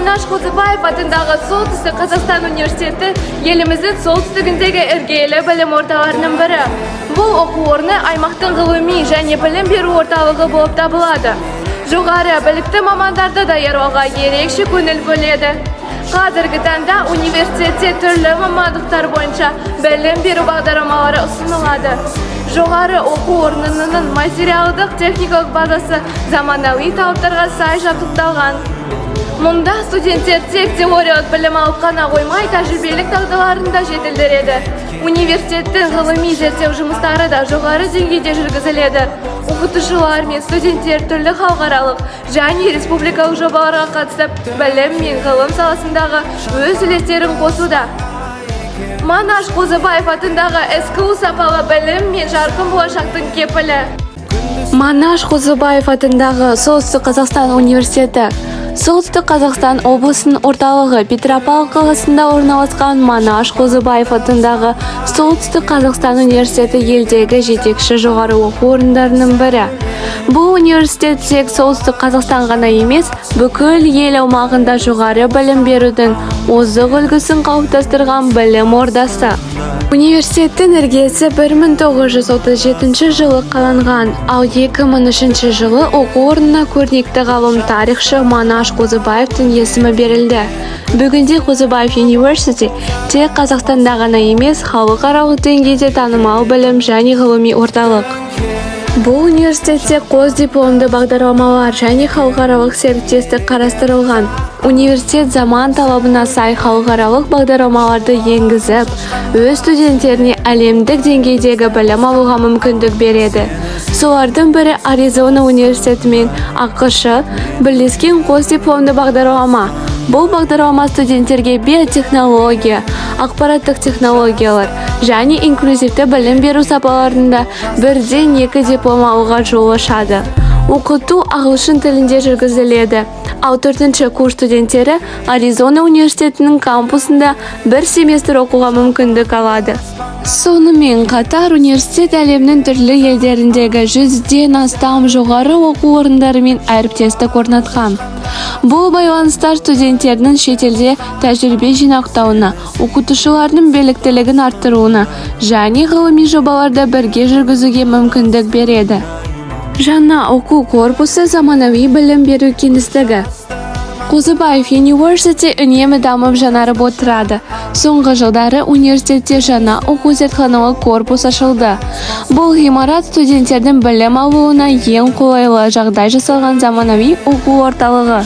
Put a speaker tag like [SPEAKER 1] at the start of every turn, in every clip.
[SPEAKER 1] Манаш Қозыбаев атындағы Солтүстік Қазақстан университеті еліміздің солтүстігіндегі іргелі білім орталарының бірі. Бұл оқу орны аймақтың ғылыми және білім беру орталығы болып табылады. Жоғары білікті мамандарды даярлауға ерекше көңіл бөледі. Қазіргі таңда университетте түрлі мамандықтар бойынша білім беру бағдарламалары ұсынылады. Жоғары оқу орнының материалдық техникалық базасы заманауи талаптарға сай жабдықталған. Мұнда студенттер тек теориялық білім алып қана қоймай, тәжірибелік дағдыларын да жетілдіреді. Университеттің ғылыми зерттеу жұмыстары да жоғары деңгейде жүргізіледі. Оқытушылар мен студенттер түрлі халықаралық және республикалық жобаларға қатысып, білім мен ғылым саласындағы өз үлестерін қосуда. Манаш Қозыбаев атындағы СКУ сапалы білім мен жарқын болашақтың кепілі. Манаш Қозыбаев атындағы Солтүстік Қазақстан университеті Солтүстік Қазақстан облысының орталығы Петропавл қаласында орналасқан Манаш Қозыбаев атындағы Солтүстік Қазақстан университеті елдегі жетекші жоғары оқу орындарының бірі. Бұл университет тек Солтүстік Қазақстан ғана емес, бүкіл ел аумағында жоғары білім берудің озық үлгісін қалыптастырған білім ордасы. Университеттің іргесі 1937 жылы қаланған, ал 2003 жылы оқу орнына көрнекті ғалым тарихшы Манаш Қозыбаевтың есімі берілді. Бүгінде Қозыбаев University тек Қазақстанда ғана емес, халықаралық деңгейде танымал білім және ғылыми орталық. Бұл университетте қос дипломды бағдарламалар және халықаралық серіктестік қарастырылған. Университет заман талабына сай халықаралық бағдарламаларды енгізіп, өз студенттеріне әлемдік деңгейдегі білім алуға мүмкіндік береді. Солардың бірі Аризона университеті мен ақш бірлескен қос дипломды бағдарлама. Бұл бағдарлама студенттерге биотехнология, ақпараттық технологиялар және инклюзивті білім беру сапаларында бірден 2 диплом алуға жол ашады. Оқыту ағылшын тілінде жүргізіледі. Ал 4-ші курс студенттері Аризона университетінің кампусында 1 семестр оқуға мүмкіндік алады. Сонымен қатар университет әлемнің түрлі елдеріндегі 100-ден астам жоғары оқу орындарымен әріптестік орнатқан. Бұл байланыстар студенттердің шетелде тәжірибе жинақтауына, оқытушылардың біліктілігін арттыруына және ғылыми жобаларды бірге жүргізуге мүмкіндік береді. Жаңа оқу корпусы заманауи білім беру кеңістігі. Қозыбаев University үнемі дамып жаңарып отырады. Соңғы жылдары университетте жаңа оқу зертханалық корпус ашылды. Бұл ғимарат студенттердің білім алуына ең қолайлы жағдай жасалған заманауи оқу орталығы.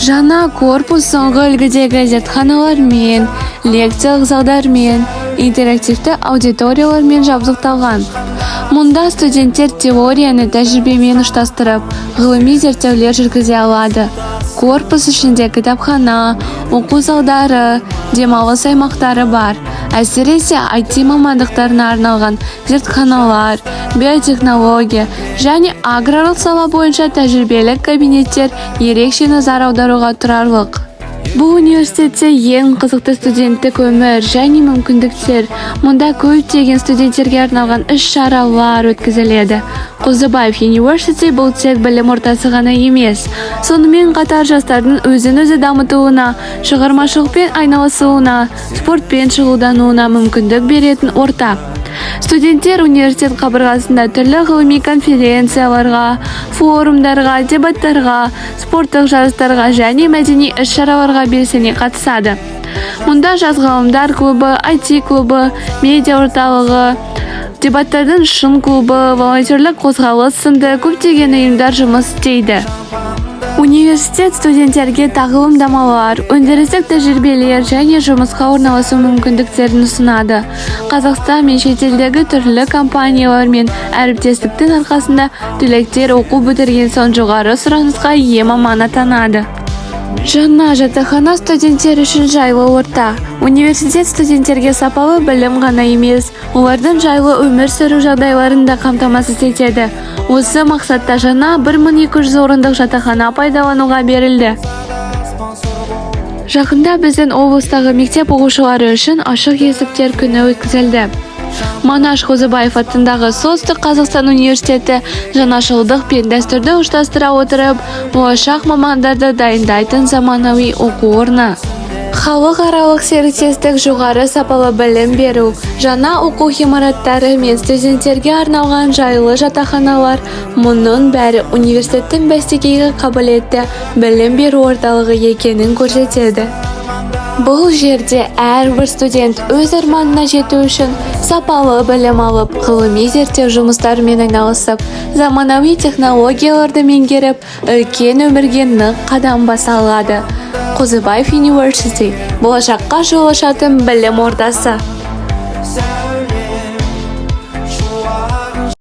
[SPEAKER 1] Жаңа корпус соңғы үлгідегі зертханалармен, лекциялық залдармен, интерактивті аудиториялармен жабдықталған. Мұнда студенттер теорияны тәжірибемен ұштастырып, ғылыми зерттеулер жүргізе алады. Корпус ішінде кітапхана, оқу залдары, демалыс аймақтары бар. Әсіресе IT мамандықтарына арналған зертханалар, биотехнология және аграрлық сала бойынша тәжірибелік кабинеттер ерекше назар аударуға тұрарлық. Бұл университетте ең қызықты студенттік өмір және мүмкіндіктер. Мұнда көптеген студенттерге арналған іс-шаралар өткізіледі. Қозыбаев University бұл тек білім ортасы ғана емес. Сонымен қатар жастардың өзін-өзі дамытуына, шығармашылықпен айналысуына, спортпен шұғылдануына мүмкіндік беретін орта. Студенттер университет қабырғасында түрлі ғылыми конференцияларға, форумдарға, дебаттарға, спорттық жарыстарға және мәдени іс-шараларға белсене қатысады. Мұнда жас ғалымдар клубы, IT клубы, медиа орталығы, дебаттардың шын клубы, волонтерлік қозғалыс сынды көптеген ұйымдар жұмыс істейді. Университет студенттерге тағылымдамалар, өндірістік тәжірибелер және жұмысқа орналасу мүмкіндіктерін ұсынады. Қазақстан мен шетелдегі түрлі компаниялар мен әріптестіктің арқасында түлектер оқу бітірген соң жоғары сұранысқа ие маман атанады. Жаңа жатақхана студенттер үшін жайлы орта. Университет студенттерге сапалы білім ғана емес, олардың жайлы өмір сүру жағдайларын да қамтамасыз етеді. Осы мақсатта жаңа 1200 орындық жатақхана пайдалануға берілді. Жақында біздің облыстағы мектеп оқушылары үшін ашық есіктер күні өткізілді. Манаш Қозыбаев атындағы Солтүстік Қазақстан университеті жаңашылдық пен дәстүрді ұштастыра отырып, болашақ мамандарды дайындайтын заманауи оқу орны. Халықаралық серіктестік, жоғары сапалы білім беру, жаңа оқу ғимараттары мен студенттерге арналған жайлы жатақханалар, мұның бәрі университеттің бәсекеге қабілетті білім беру орталығы екенін көрсетеді. Бұл жерде әрбір студент өз арманына жету үшін сапалы білім алып, ғылыми зерттеу жұмыстарымен айналысып, заманауи технологияларды меңгеріп, үлкен өмірге нық қадам баса алады. Қозыбаев University – болашаққа жол ашатын білім ордасы.